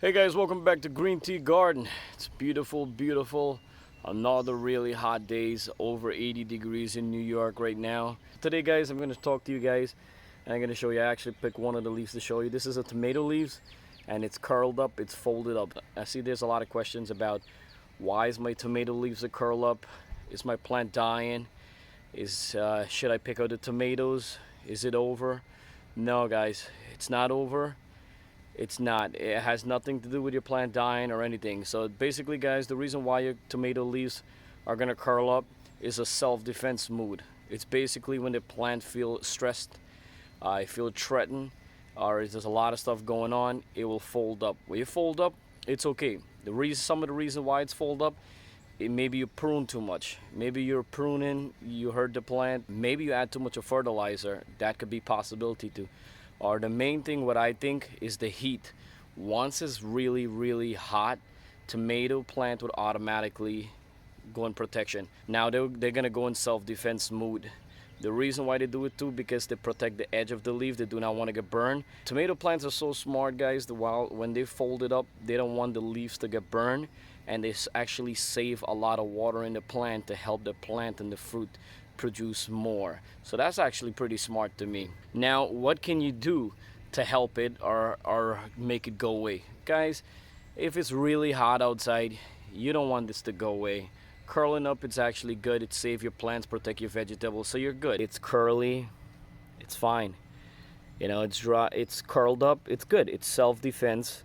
Hey guys, welcome back to GreenTGarden. It's beautiful, beautiful. Another really hot days, over 80 degrees in New York right now. Today guys, I'm going to talk to you guys and I'm going to show you. I actually picked one of the leaves to show you. This is a tomato leaves and it's curled up, it's folded up. I see there's a lot of questions about why is my tomato leaves a curl up? Is my plant dying? Should I pick out the tomatoes? Is it over? No guys, it's not over. It's not. It has nothing to do with your plant dying or anything. So basically guys, the reason why your tomato leaves are gonna curl up is a self-defense mood. It's basically when the plant feels stressed, feel threatened, or there's a lot of stuff going on, it will fold up. When you fold up, it's okay. Some of the reason why it's fold up, maybe you prune too much. Maybe you're pruning, you hurt the plant. Maybe you add too much of fertilizer. That could be possibility too. Or the main thing, what I think, is the heat. Once it's really, really hot, tomato plant would automatically go in protection. Now they're gonna go in self-defense mood. The reason why they do it too, because they protect the edge of the leaf. They do not want to get burned. Tomato plants are so smart, guys. When they fold it up, they don't want the leaves to get burned, and they actually save a lot of water in the plant to help the plant and the fruit produce more. So that's actually pretty smart to me. Now, what can you do to help it or make it go away? Guys, if it's really hot outside, you don't want this to go away. Curling up, it's actually good. It saves your plants, protect your vegetables, so you're good. It's curly, it's fine. You know, it's dry, it's curled up, it's good. It's self-defense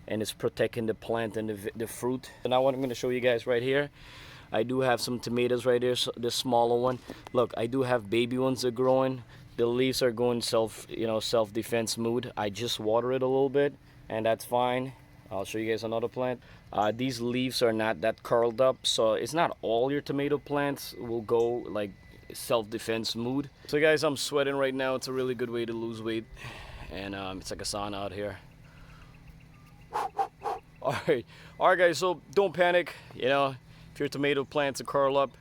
and it's protecting the plant and the fruit. And now what I'm going to show you guys right here, I do have some tomatoes right here, the smaller one. Look, I do have baby ones that are growing. The leaves are going self-defense mood. I just water it a little bit and that's fine. I'll show you guys another plant. These leaves are not that curled up, so it's not all your tomato plants will go like self-defense mood. So guys, I'm sweating right now. It's a really good way to lose weight, and it's like a sauna out here. All right guys, so don't panic. You know, if your tomato plants are curl up,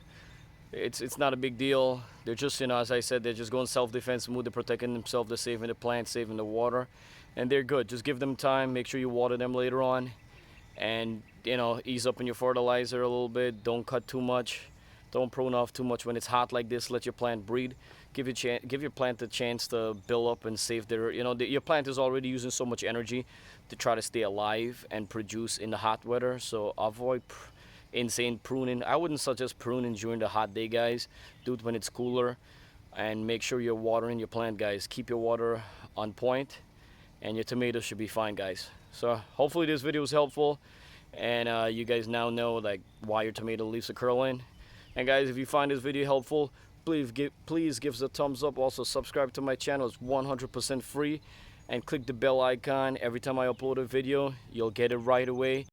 it's not a big deal. They're just, you know, as I said, they're just going self-defense mood. They're protecting themselves. They're saving the plant, saving the water, and they're good. Just give them time. Make sure you water them later on, and you know, ease up on your fertilizer a little bit. Don't cut too much. Don't prune off too much when it's hot like this. Let your plant breathe. Give your plant a chance to build up and save their, you know, your plant is already using so much energy to try to stay alive and produce in the hot weather. So avoid insane pruning. I wouldn't suggest pruning during the hot day, guys. Do it when it's cooler, and make sure you're watering your plant, guys. Keep your water on point and your tomatoes should be fine, guys. So hopefully this video was helpful, and you guys now know like why your tomato leaves are curling. And guys, if you find this video helpful, please give us a thumbs up. Also subscribe to my channel. It's 100% free, and click the bell icon. Every time I upload a video, you'll get it right away.